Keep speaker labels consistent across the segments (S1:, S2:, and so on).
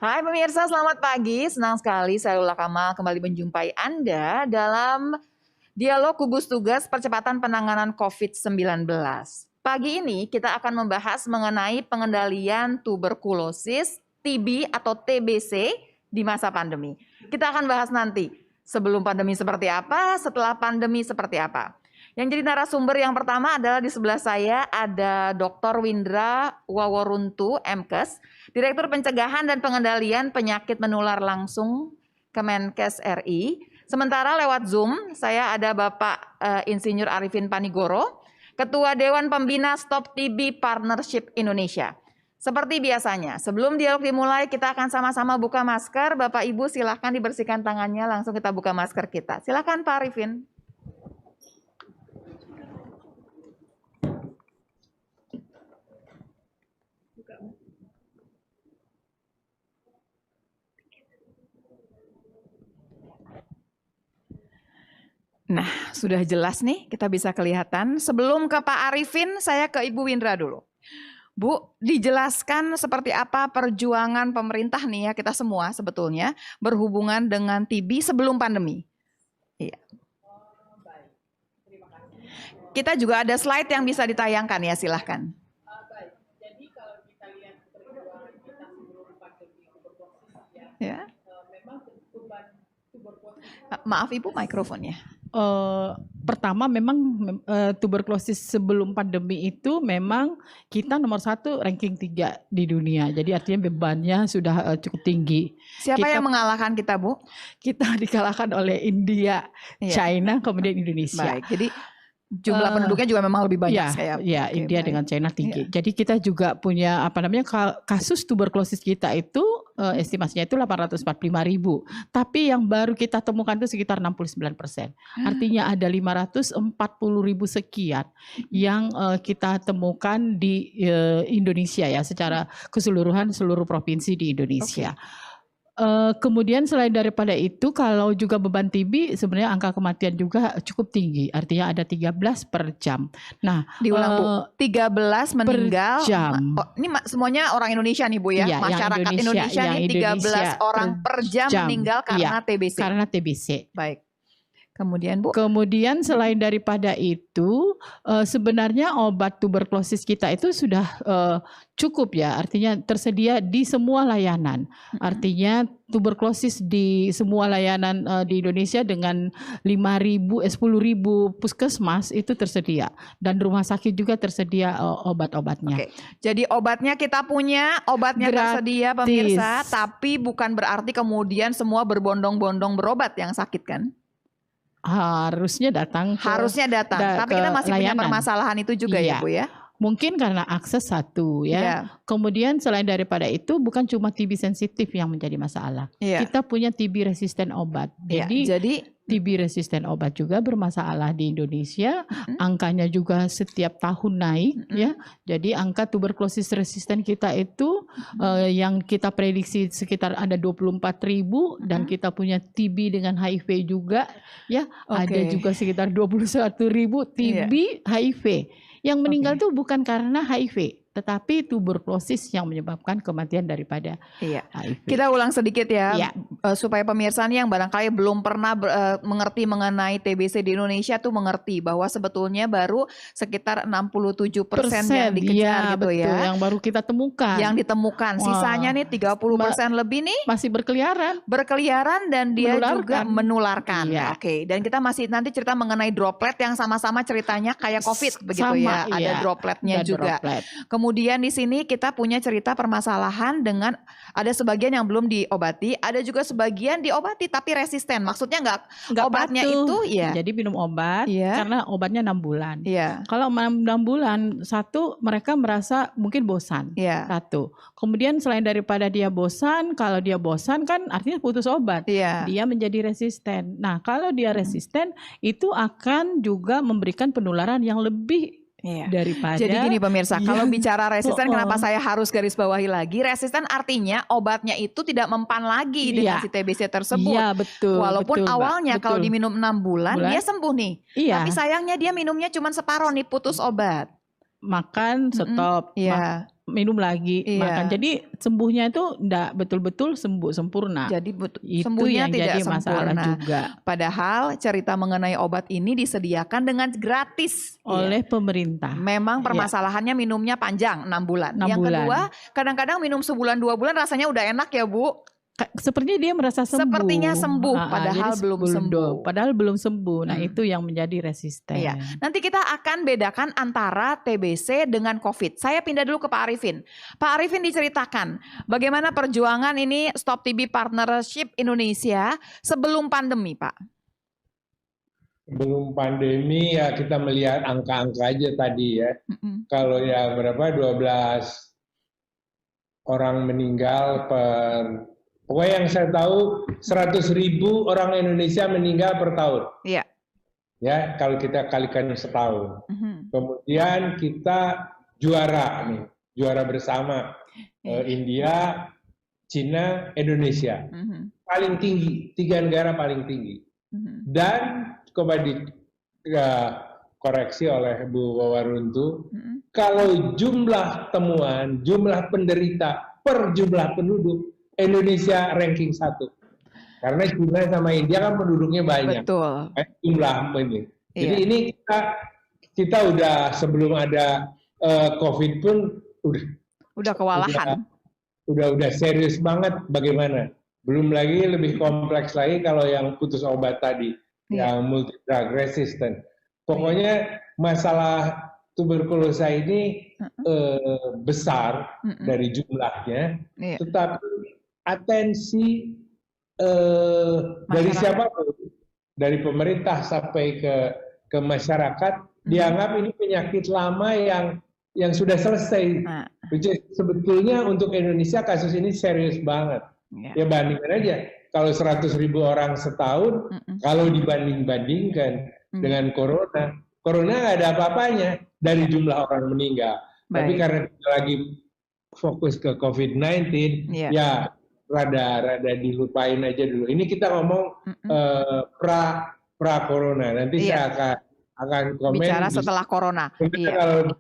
S1: Hai pemirsa, selamat pagi. Senang sekali saya Lula Kamal kembali menjumpai Anda dalam dialog gugus tugas percepatan penanganan COVID-19. Pagi ini kita akan membahas mengenai pengendalian tuberkulosis, TB atau TBC di masa pandemi. Kita akan bahas nanti sebelum pandemi seperti apa, setelah pandemi seperti apa. Yang jadi narasumber yang pertama adalah di sebelah saya ada Dr. Windra Waworuntu, MKes, Direktur Pencegahan dan Pengendalian Penyakit Menular Langsung Kemenkes RI. Sementara lewat Zoom saya ada Bapak Insinyur Arifin Panigoro, Ketua Dewan Pembina Stop TB Partnership Indonesia. Seperti biasanya, sebelum dialog dimulai kita akan sama-sama buka masker. Bapak Ibu silahkan dibersihkan tangannya, langsung kita buka masker kita. Silahkan Pak Arifin. Nah, sudah jelas nih, kita bisa kelihatan. Sebelum ke Pak Arifin, saya ke Ibu Windra dulu. Bu, dijelaskan seperti apa perjuangan pemerintah nih ya, kita semua sebetulnya berhubungan dengan TB sebelum pandemi. Iya. Kita juga ada slide yang bisa ditayangkan ya, silahkan.
S2: Baik, jadi kalau kita lihat perjuangan kita sebelum pandemi tuberkulosis
S1: Ya.
S2: Memang beban tuberkulosis.
S1: Maaf Ibu, mikrofonnya.
S3: Pertama memang tuberkulosis sebelum pandemi itu memang kita nomor 1 ranking 3 di dunia. Jadi artinya bebannya sudah cukup tinggi.
S1: Siapa yang mengalahkan kita Bu?
S3: Kita dikalahkan oleh India, China, kemudian Indonesia.
S1: Baik, jadi jumlah penduduknya juga memang lebih banyak.
S3: Ya, India dengan China tinggi. Jadi kita juga punya kasus tuberkulosis kita itu estimasinya itu 845.000. Tapi yang baru kita temukan itu sekitar 69%. Artinya ada 540.000 sekian yang kita temukan di Indonesia ya, secara keseluruhan seluruh provinsi di Indonesia. Kemudian selain daripada itu, kalau juga beban TB sebenarnya angka kematian juga cukup tinggi. Artinya ada 13 per jam. Nah,
S1: diulang Bu, 13 meninggal.
S3: Per jam.
S1: Ini semuanya orang Indonesia nih Bu ya,
S3: iya,
S1: masyarakat Indonesia nih 13 orang per jam meninggal karena TBC.
S3: Karena TBC.
S1: Baik. Kemudian Bu?
S3: Kemudian selain daripada itu, sebenarnya obat tuberkulosis kita itu sudah cukup ya, artinya tersedia di semua layanan. Artinya tuberkulosis di semua layanan di Indonesia dengan 10.000 puskesmas itu tersedia, dan rumah sakit juga tersedia obat-obatnya.
S1: Oke. Jadi obatnya kita punya, obatnya
S3: gratis.
S1: Tersedia pemirsa, tapi bukan berarti kemudian semua berbondong-bondong berobat yang sakit kan?
S3: Harusnya datang.
S1: Tapi kita masih punya permasalahan itu juga ya Bu ya.
S3: Mungkin karena akses satu ya. Kemudian selain daripada itu bukan cuma TB sensitif yang menjadi masalah. Kita punya TB resisten obat. Jadi TB resisten obat juga bermasalah di Indonesia. Angkanya juga setiap tahun naik ya. Jadi angka tuberkulosis resisten kita itu yang kita prediksi sekitar ada 24.000, dan kita punya TB dengan HIV juga ya. Ada juga sekitar 21.000 TB HIV. Yang meninggal itu bukan karena HIV, tetapi tuberkulosis yang menyebabkan kematian daripada HIV.
S1: Kita ulang sedikit ya, supaya pemirsa yang barangkali belum pernah mengerti mengenai TBC di Indonesia tuh mengerti bahwa sebetulnya baru sekitar 67% yang dikejar gitu
S3: betul,
S1: ya.
S3: Yang baru kita temukan.
S1: Yang ditemukan, sisanya nih 30% lebih nih
S3: masih berkeliaran dan
S1: dia juga menularkan. Oke, dan kita masih nanti cerita mengenai droplet yang sama-sama ceritanya kayak COVID begitu ya. Ada dropletnya juga. Kemudian di sini kita punya cerita permasalahan dengan ada sebagian yang belum diobati, ada juga sebagian diobati tapi resisten. Maksudnya nggak obatnya
S3: patuh.
S1: itu
S3: Jadi minum obat karena obatnya 6 bulan. Kalau 6 bulan, satu mereka merasa mungkin bosan. Satu. Kemudian selain daripada dia bosan, kalau dia bosan kan artinya putus obat. Dia menjadi resisten. Nah, kalau dia resisten itu akan juga memberikan penularan yang lebih daripada.
S1: Jadi gini pemirsa, kalau bicara resisten, kenapa saya harus garis bawahi lagi? Resisten artinya obatnya itu tidak mempan lagi dengan si TBC tersebut.
S3: Betul.
S1: Walaupun awalnya kalau diminum 6 bulan dia sembuh nih. Tapi sayangnya dia minumnya cuma separuh nih, putus obat.
S3: Makan stop. minum lagi, makan. Jadi sembuhnya itu enggak betul-betul sembuh sempurna.
S1: Jadi
S3: itu
S1: sembuhnya
S3: yang
S1: tidak
S3: jadi masalah
S1: sempurna
S3: juga.
S1: Padahal cerita mengenai obat ini disediakan dengan gratis
S3: oleh pemerintah.
S1: Memang permasalahannya minumnya panjang 6 bulan.
S3: 6
S1: Yang
S3: bulan.
S1: kedua, kadang-kadang minum sebulan 2 bulan rasanya udah enak ya Bu.
S3: Sepertinya dia merasa sembuh.
S1: Sepertinya sembuh, padahal belum sembuh.
S3: Padahal belum sembuh. Nah itu yang menjadi resisten.
S1: Iya. Nanti kita akan bedakan antara TBC dengan COVID. Saya pindah dulu ke Pak Arifin. Pak Arifin diceritakan bagaimana perjuangan ini Stop TB Partnership Indonesia sebelum pandemi Pak.
S4: Sebelum pandemi ya kita melihat angka-angka aja tadi ya. Kalau ya berapa 12 orang meninggal per... Pokoknya yang saya tahu 100.000 orang Indonesia meninggal per tahun.
S1: Iya.
S4: Ya, kalau kita kalikan setahun. Kemudian kita juara nih, juara bersama India, Cina, Indonesia. Paling tinggi, 3 negara paling tinggi. Dan coba dikoreksi oleh Bu Wawaruntu, kalau jumlah temuan, jumlah penderita per jumlah penduduk, Indonesia ranking 1. Karena China sama India kan penduduknya banyak.
S1: Betul.
S4: Jumlah ini. Jadi ini kita udah sebelum ada COVID pun
S1: udah kewalahan.
S4: Udah serius banget bagaimana. Belum lagi lebih kompleks lagi kalau yang putus obat tadi, yang multi drug resistant. Pokoknya masalah tuberkulosa ini besar dari jumlahnya, tetapi atensi dari siapapun, dari pemerintah sampai ke masyarakat, dianggap ini penyakit lama yang sudah selesai. Sebetulnya untuk Indonesia kasus ini serius banget. Ya bandingkan aja, kalau 100.000 orang setahun, kalau dibanding-bandingkan dengan corona nggak ada apa-apanya dari jumlah orang meninggal. Tapi karena kita lagi fokus ke COVID-19, ya rada dilupain aja dulu. Ini kita ngomong pra corona. Nanti saya akan komen
S1: bicara setelah corona.
S4: Kalau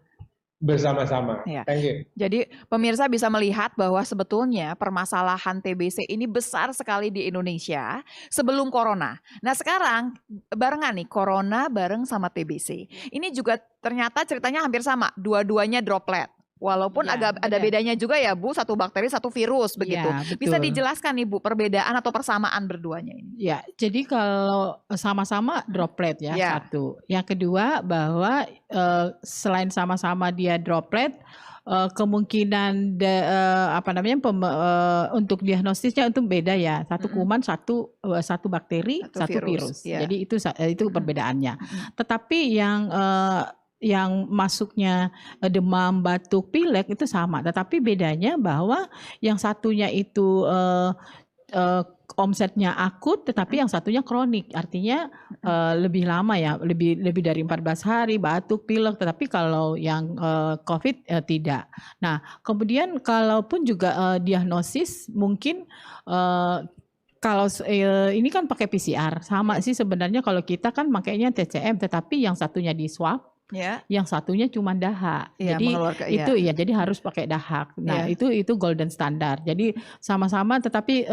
S4: bersama-sama. Thank you.
S1: Jadi pemirsa bisa melihat bahwa sebetulnya permasalahan TBC ini besar sekali di Indonesia sebelum corona. Nah sekarang barengan nih corona bareng sama TBC. Ini juga ternyata ceritanya hampir sama. Dua-duanya droplet. Walaupun agak ada bedanya juga ya Bu, satu bakteri satu virus begitu. Bisa dijelaskan nih Bu perbedaan atau persamaan berduanya ini?
S3: Ya, jadi kalau sama-sama droplet ya satu. Yang kedua bahwa selain sama-sama dia droplet, kemungkinan untuk diagnosisnya itu beda ya. Satu kuman, satu bakteri, satu virus. Jadi itu perbedaannya. Tetapi yang masuknya demam, batuk, pilek itu sama. Tetapi bedanya bahwa yang satunya itu omsetnya akut, tetapi yang satunya kronik. Artinya lebih lama ya, lebih dari 14 hari, batuk, pilek. Tetapi kalau yang COVID tidak. Nah, kemudian kalaupun juga diagnosis mungkin kalau ini kan pakai PCR. Sama sih sebenarnya kalau kita kan makanya TCM, tetapi yang satunya di swab, yang satunya cuma dahak. Jadi itu jadi harus pakai dahak. Nah, itu golden standard. Jadi sama-sama tetapi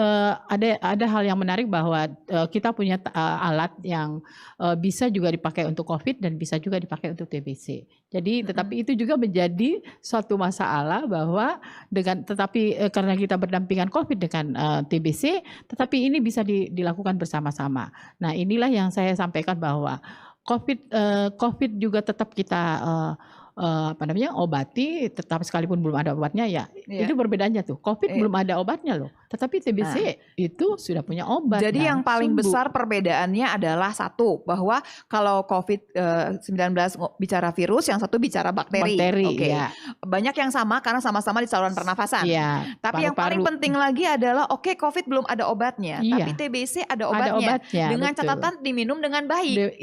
S3: ada hal yang menarik bahwa kita punya alat yang bisa juga dipakai untuk COVID dan bisa juga dipakai untuk TBC. Jadi tetapi itu juga menjadi suatu masalah bahwa karena kita berdampingan COVID dengan TBC, tetapi ini bisa dilakukan bersama-sama. Nah, inilah yang saya sampaikan bahwa COVID juga tetap kita obati, tetap sekalipun belum ada obatnya itu perbedaannya tuh. COVID belum ada obatnya loh, tetapi TBC itu sudah punya obat.
S1: Jadi yang paling besar perbedaannya adalah satu, bahwa kalau COVID-19 bicara virus, yang satu bicara bakteri. Banyak yang sama karena sama-sama di saluran pernafasan. Tapi yang paling penting lagi adalah COVID belum ada obatnya, tapi TBC ada obatnya. Dengan catatan diminum dengan baik.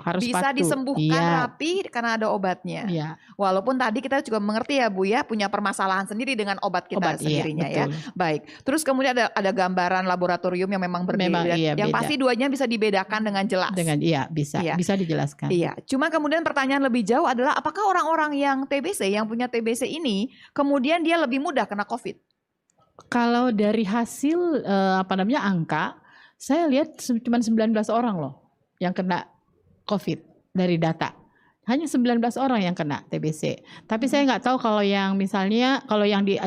S3: Harus
S1: bisa
S3: patuh.
S1: disembuhkan rapi karena ada obatnya. sebenarnya. Walaupun tadi kita juga mengerti ya Bu ya, punya permasalahan sendiri dengan obat kita sendirinya ya. Baik. Terus kemudian ada gambaran laboratorium yang memang berbeda. Yang pasti duanya bisa dibedakan dengan jelas.
S3: Bisa dijelaskan.
S1: Cuma kemudian pertanyaan lebih jauh adalah apakah orang-orang yang TBC, yang punya TBC ini kemudian dia lebih mudah kena COVID?
S3: Kalau dari hasil angka, saya lihat cuma 19 orang loh yang kena COVID dari data. Hanya 19 orang yang kena TBC. Tapi saya nggak tahu kalau yang misalnya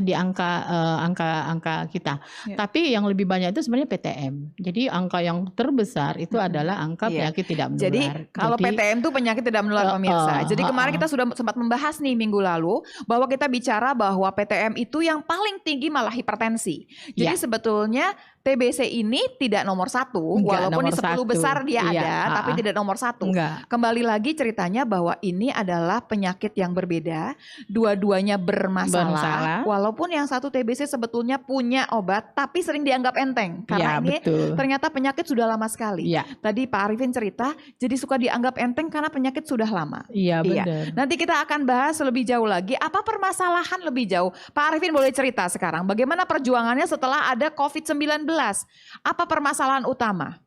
S3: di angka kita. Tapi yang lebih banyak itu sebenarnya PTM. Jadi angka yang terbesar itu adalah angka penyakit tidak menular.
S1: Jadi kalau PTM itu penyakit tidak menular pemirsa. Jadi kemarin kita sudah sempat membahas nih minggu lalu bahwa kita bicara bahwa PTM itu yang paling tinggi malah hipertensi. Jadi sebetulnya TBC ini tidak nomor 1, walaupun di 10 besar dia ada, tapi tidak nomor 1. Kembali lagi ceritanya bahwa ini adalah penyakit yang berbeda, dua-duanya bermasalah, walaupun yang satu TBC sebetulnya punya obat, tapi sering dianggap enteng, karena ini ternyata penyakit sudah lama sekali. Tadi Pak Arifin cerita, jadi suka dianggap enteng karena penyakit sudah lama.
S3: Benar.
S1: Nanti kita akan bahas lebih jauh lagi, apa permasalahan lebih jauh. Pak Arifin boleh cerita sekarang, bagaimana perjuangannya setelah ada COVID-19? Apa permasalahan utama?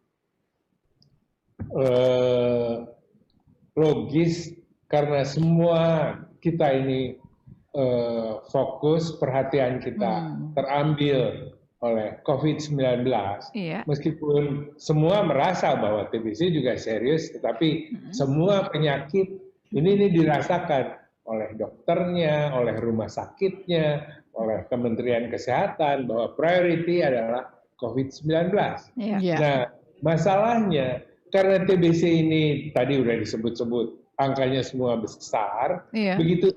S4: Logis karena semua kita ini fokus perhatian kita terambil oleh COVID-19. Meskipun semua merasa bahwa TBC juga serius, tetapi semua penyakit ini dirasakan oleh dokternya, oleh rumah sakitnya, oleh Kementerian Kesehatan bahwa priority adalah COVID-19. Nah, masalahnya karena TBC ini tadi udah disebut-sebut angkanya semua besar, begitu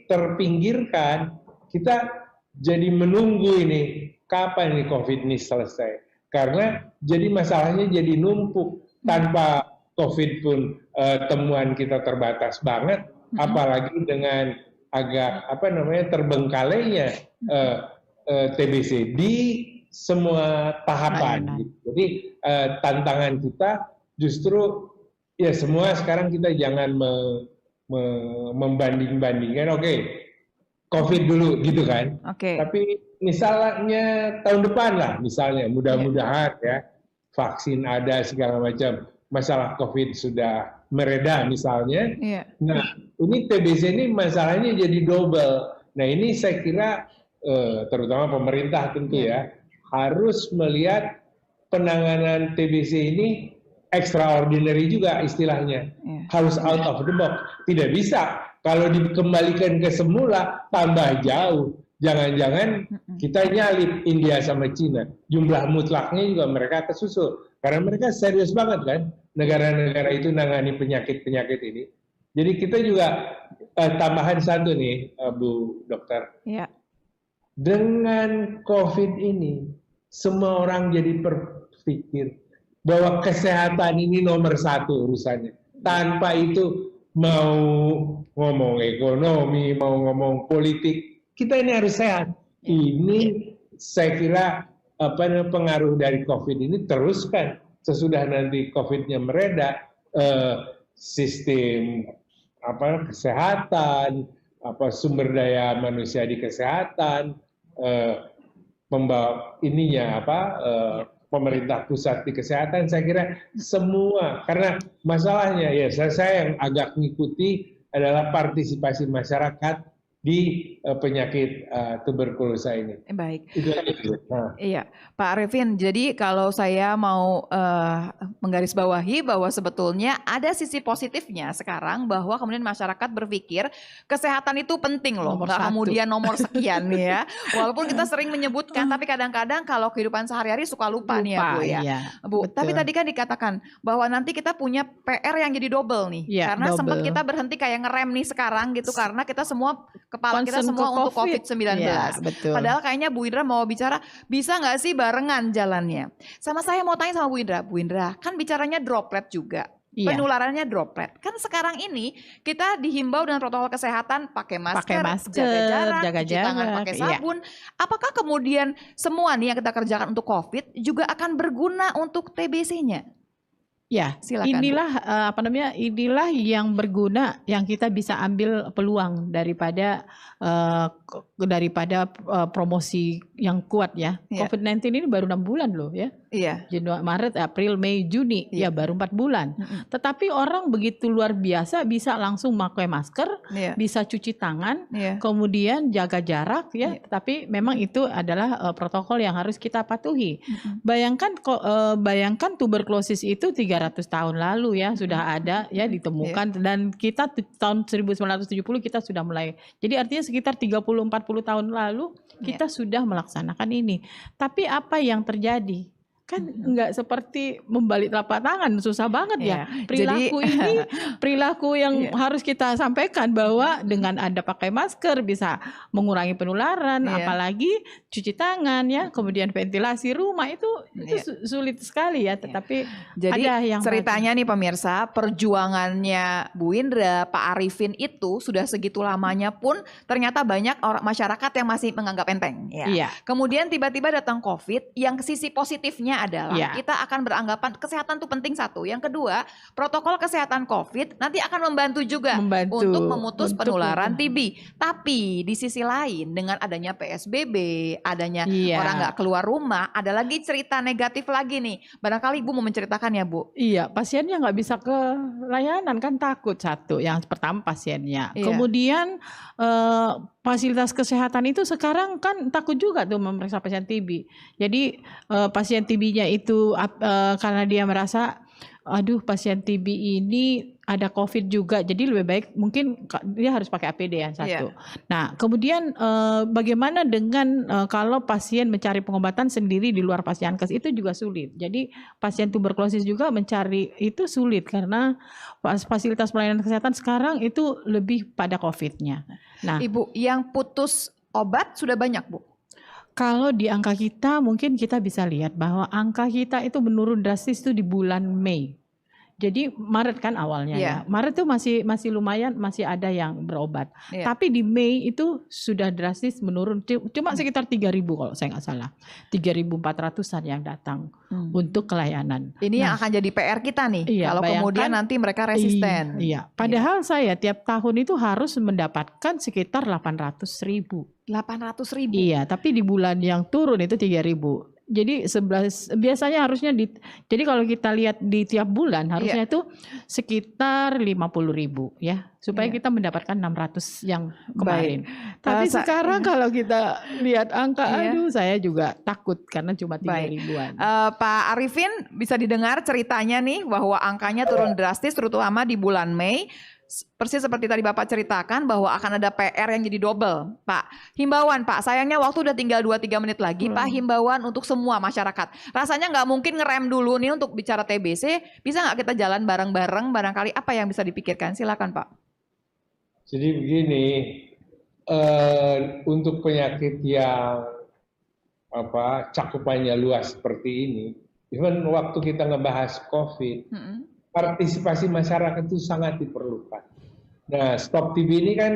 S4: terpinggirkan, kita jadi menunggu ini kapan ini COVID ini selesai. Karena jadi masalahnya jadi numpuk, tanpa COVID pun temuan kita terbatas banget, apalagi dengan agak terbengkalainya TBC di semua tahapan. Jadi tantangan kita justru ya semua sekarang kita jangan membanding-bandingkan. COVID dulu gitu kan. Tapi misalnya tahun depan lah, misalnya mudah-mudahan ya vaksin ada segala macam, masalah COVID sudah mereda misalnya. Nah ini TBC ini masalahnya jadi double. Nah ini saya kira terutama pemerintah tentu ya harus melihat penanganan TBC ini extraordinary juga istilahnya. Harus out of the box. Tidak bisa. Kalau dikembalikan ke semula, tambah jauh. Jangan-jangan kita nyalip India sama Cina. Jumlah mutlaknya juga mereka kesusul. Karena mereka serius banget kan. Negara-negara itu nangani penyakit-penyakit ini. Jadi kita juga tambahan satu nih, Bu Dokter. Dengan COVID ini, semua orang jadi berpikir bahwa kesehatan ini nomor 1 urusannya. Tanpa itu mau ngomong ekonomi, mau ngomong politik, kita ini harus sehat. Ini saya kira pengaruh dari COVID ini teruskan sesudah nanti COVID-nya mereda, sistem kesehatan, sumber daya manusia di kesehatan, pemerintah pusat di kesehatan, saya kira semua, karena masalahnya ya saya yang agak mengikuti adalah partisipasi masyarakat di penyakit tuberkulosa ini.
S1: Baik. Iya, Pak Arifin. Jadi kalau saya mau menggarisbawahi bahwa sebetulnya ada sisi positifnya sekarang bahwa kemudian masyarakat berpikir kesehatan itu penting loh, nggak kemudian nomor sekian ya. Walaupun kita sering menyebutkan, tapi kadang-kadang kalau kehidupan sehari-hari suka lupa nih ya Bu ya. Bu, tapi tadi kan dikatakan bahwa nanti kita punya PR yang jadi double nih, karena sempat kita berhenti kayak ngerem nih sekarang gitu karena kita semua kepala kita semua untuk COVID-19. Padahal kayaknya Bu Indra mau bicara, bisa nggak sih barengan jalannya? Sama saya mau tanya sama Bu Indra kan bicaranya droplet juga. Penularannya droplet. Kan sekarang ini kita dihimbau dengan protokol kesehatan pakai masker, jaga jarak, cuci tangan pakai sabun. Apakah kemudian semua nih yang kita kerjakan untuk COVID juga akan berguna untuk TBC-nya?
S3: Ya,
S1: silakan.
S3: inilah inilah yang berguna, yang kita bisa ambil peluang daripada promosi yang kuat ya. COVID-19 ini baru 6 bulan loh ya. Januari, Maret, April, Mei, Juni, ya baru 4 bulan. Tetapi orang begitu luar biasa bisa langsung pakai masker, bisa cuci tangan, kemudian jaga jarak ya. Tapi memang itu adalah protokol yang harus kita patuhi. Bayangkan tuberkulosis itu 300 tahun lalu ya sudah ada ya ditemukan dan kita tahun 1970 kita sudah mulai. Jadi artinya sekitar 30-40 tahun lalu kita sudah melaksanakan ini. Tapi apa yang terjadi? Kan enggak seperti membalik telapak tangan, susah banget ya. Perilaku yang harus kita sampaikan bahwa dengan Anda pakai masker bisa mengurangi penularan, apalagi cuci tangan ya, kemudian ventilasi rumah itu sulit sekali ya. Tetapi
S1: jadi
S3: ada yang
S1: ceritanya nih pemirsa, perjuangannya Bu Indra, Pak Arifin itu sudah segitu lamanya pun ternyata banyak orang masyarakat yang masih menganggap enteng. Kemudian tiba-tiba datang COVID, yang sisi positifnya adalah kita akan beranggapan kesehatan itu penting satu. Yang kedua, protokol kesehatan COVID nanti akan membantu juga untuk memutus penularan TB. Tapi di sisi lain dengan adanya PSBB, adanya orang nggak keluar rumah, ada lagi cerita negatif lagi nih. Barangkali Ibu mau menceritakan ya Bu?
S3: Iya, pasiennya nggak bisa ke layanan kan takut satu. Yang pertama pasiennya. Kemudian fasilitas kesehatan itu sekarang kan takut juga tuh memeriksa pasien TB. Jadi pasien TB-nya itu karena dia merasa aduh pasien TB ini ada COVID juga, jadi lebih baik mungkin dia harus pakai APD yang satu. Nah kemudian bagaimana dengan kalau pasien mencari pengobatan sendiri di luar Pasienkes itu juga sulit. Jadi pasien tuberkulosis juga mencari itu sulit karena fasilitas pelayanan kesehatan sekarang itu lebih pada COVID-nya. Nah
S1: Ibu yang putus obat sudah banyak Bu?
S3: Kalau di angka kita mungkin kita bisa lihat bahwa angka kita itu menurun drastis itu di bulan Mei. Jadi Maret kan awalnya ya. Maret tuh masih lumayan, masih ada yang berobat. Tapi di Mei itu sudah drastis menurun. Cuma sekitar 3.000 kalau saya nggak salah. 3.400-an yang datang untuk kelayanan.
S1: Ini yang akan jadi PR kita nih. Kalau kemudian nanti mereka resisten.
S3: Padahal saya tiap tahun itu harus mendapatkan sekitar 800.000.
S1: 800.000?
S3: Iya, tapi di bulan yang turun itu 3.000. Jadi biasanya harusnya jadi kalau kita lihat di tiap bulan harusnya itu sekitar 50.000 ya supaya kita mendapatkan 600 yang kemarin. Tapi sekarang kalau kita lihat angka, aduh saya juga takut karena cuma 3.000-an.
S1: Pak Arifin bisa didengar ceritanya nih bahwa angkanya turun drastis terutama di bulan Mei. Persis seperti tadi Bapak ceritakan bahwa akan ada PR yang jadi double. Pak, himbauan Pak, sayangnya waktu udah tinggal 2-3 menit lagi. Pak, himbauan untuk semua masyarakat. Rasanya nggak mungkin ngerem dulu nih untuk bicara TBC. Bisa nggak kita jalan bareng-bareng, barangkali apa yang bisa dipikirkan? Silakan Pak.
S4: Jadi begini, untuk penyakit yang cakupannya luas seperti ini, even waktu kita ngebahas COVID, partisipasi masyarakat itu sangat diperlukan. Nah, Stop TB ini kan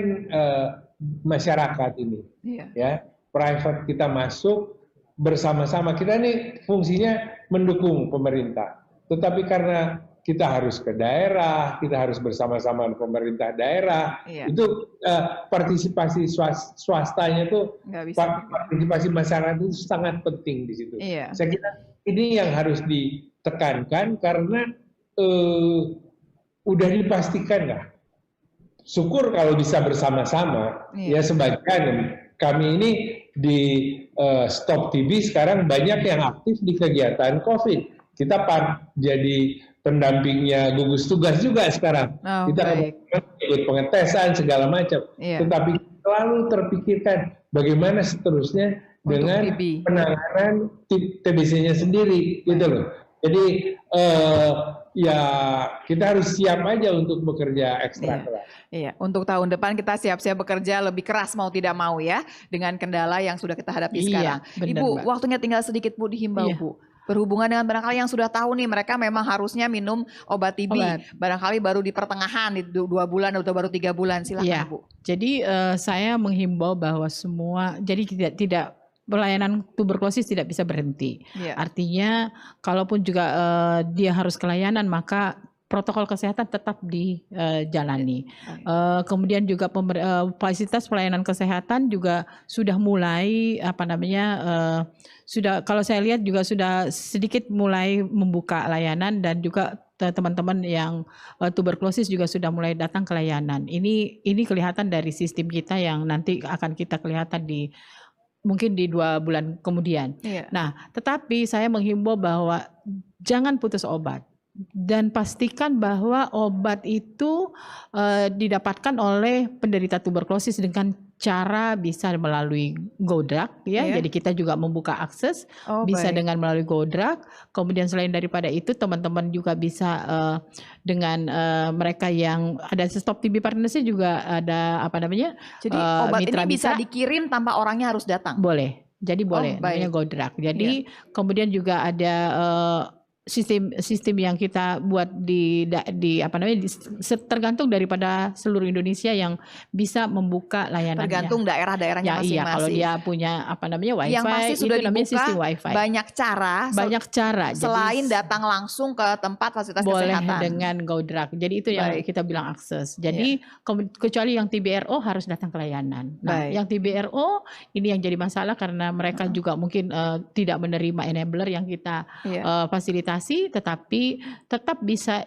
S4: masyarakat ini, ya, private kita masuk bersama-sama. Kita nih fungsinya mendukung pemerintah. Tetapi karena kita harus ke daerah, kita harus bersama-sama dengan pemerintah daerah, itu partisipasi swastanya itu, partisipasi masyarakat itu sangat penting di situ. Saya kira ini yang harus ditekankan karena udah dipastikan lah. Syukur kalau bisa bersama-sama. Ya sebagian kami ini di Stop TB sekarang banyak yang aktif di kegiatan COVID. Kita jadi pendampingnya gugus tugas juga sekarang. Kita ikut pengetesan segala macam. Tetapi selalu terpikirkan bagaimana seterusnya dengan penanganan TBC-nya sendiri, gitu loh. Jadi ya kita harus siap aja untuk bekerja ekstra keras.
S1: Iya, untuk tahun depan kita siap-siap bekerja lebih keras mau tidak mau ya dengan kendala yang sudah kita hadapi sekarang.
S3: Benar,
S1: Ibu,
S3: Mbak.
S1: waktunya tinggal sedikit Bu, dihimbau Bu. Berhubungan dengan barangkali yang sudah tahu nih mereka memang harusnya minum obat TB. Barangkali baru di pertengahan, di 2 bulan atau baru 3 bulan. Silakan Bu.
S3: Jadi saya menghimbau bahwa semua, jadi tidak pelayanan tuberkulosis tidak bisa berhenti. Artinya kalaupun juga dia harus ke layanan, maka protokol kesehatan tetap dijalani. Kemudian juga fasilitas pelayanan kesehatan juga sudah mulai sudah, kalau saya lihat juga sudah sedikit mulai membuka layanan, dan juga teman-teman yang tuberkulosis juga sudah mulai datang ke layanan. Ini kelihatan dari sistem kita yang nanti akan kita kelihatan mungkin di 2 bulan kemudian. Nah, tetapi saya menghimbau bahwa jangan putus obat. Dan pastikan bahwa obat itu didapatkan oleh penderita tuberkulosis dengan cara bisa melalui GoDrug Jadi kita juga membuka akses bisa dengan melalui GoDrug. Kemudian selain daripada itu, teman-teman juga bisa dengan mereka yang ada Stop TB Partnership juga ada
S1: Jadi obat ini bisa dikirim tanpa orangnya harus datang.
S3: Boleh. Jadi boleh, namanya GoDrug. Jadi kemudian juga ada sistem yang kita buat tergantung daripada seluruh Indonesia yang bisa membuka layanannya.
S1: Tergantung daerah-daerahnya masing-masing.
S3: Iya, kalau dia punya WiFi,
S1: yang pasti sudah
S3: itu namanya
S1: dibuka
S3: sistem WiFi.
S1: Banyak cara. Selain datang langsung ke tempat fasilitas kesehatan.
S3: Boleh dengan GoDrug. Jadi itu yang kita bilang akses. Jadi kecuali yang TBRO harus datang ke layanan. Nah, yang TBRO ini yang jadi masalah karena mereka juga mungkin tidak menerima enabler yang kita fasilitasi, tetapi tetap bisa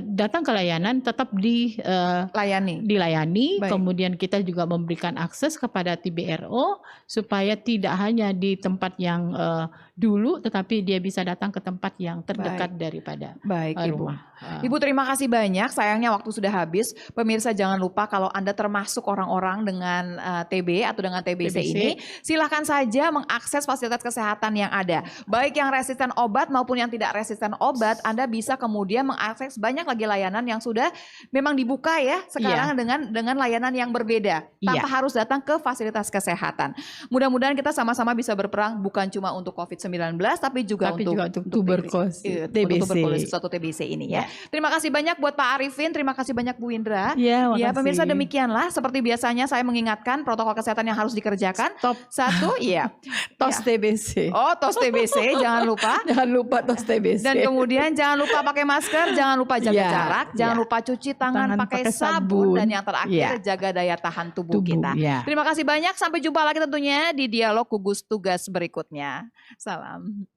S3: datang ke layanan, tetap dilayani. Kemudian kita juga memberikan akses kepada TBRO supaya tidak hanya di tempat yang dulu, tetapi dia bisa datang ke tempat yang terdekat daripada rumah.
S1: Ibu terima kasih banyak, sayangnya waktu sudah habis. Pemirsa jangan lupa kalau Anda termasuk orang-orang dengan TB atau dengan TBC ini, silahkan saja mengakses fasilitas kesehatan yang ada. Baik yang resisten obat maupun yang tidak resisten obat, Anda bisa kemudian mengakses banyak lagi layanan yang sudah memang dibuka sekarang dengan layanan yang berbeda. Tanpa harus datang ke fasilitas kesehatan. Mudah-mudahan kita sama-sama bisa berperang bukan cuma untuk COVID-19 tapi juga untuk tuberkulosis atau TBC ini Terima kasih banyak buat Pak Arifin, terima kasih banyak Bu Indra. Pemirsa demikianlah seperti biasanya saya mengingatkan protokol kesehatan yang harus dikerjakan. Satu,
S3: tos TBC.
S1: Tos TBC, jangan lupa.
S3: Jangan lupa tos TBC.
S1: Dan kemudian jangan lupa pakai masker, jangan lupa jaga jarak, jangan lupa cuci tangan pakai sabun, dan yang terakhir jaga daya tahan tubuh kita. Terima kasih banyak, sampai jumpa lagi tentunya di dialog gugus tugas berikutnya. Salam.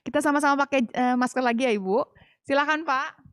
S1: Kita sama-sama pakai masker lagi ya Ibu. Silakan Pak.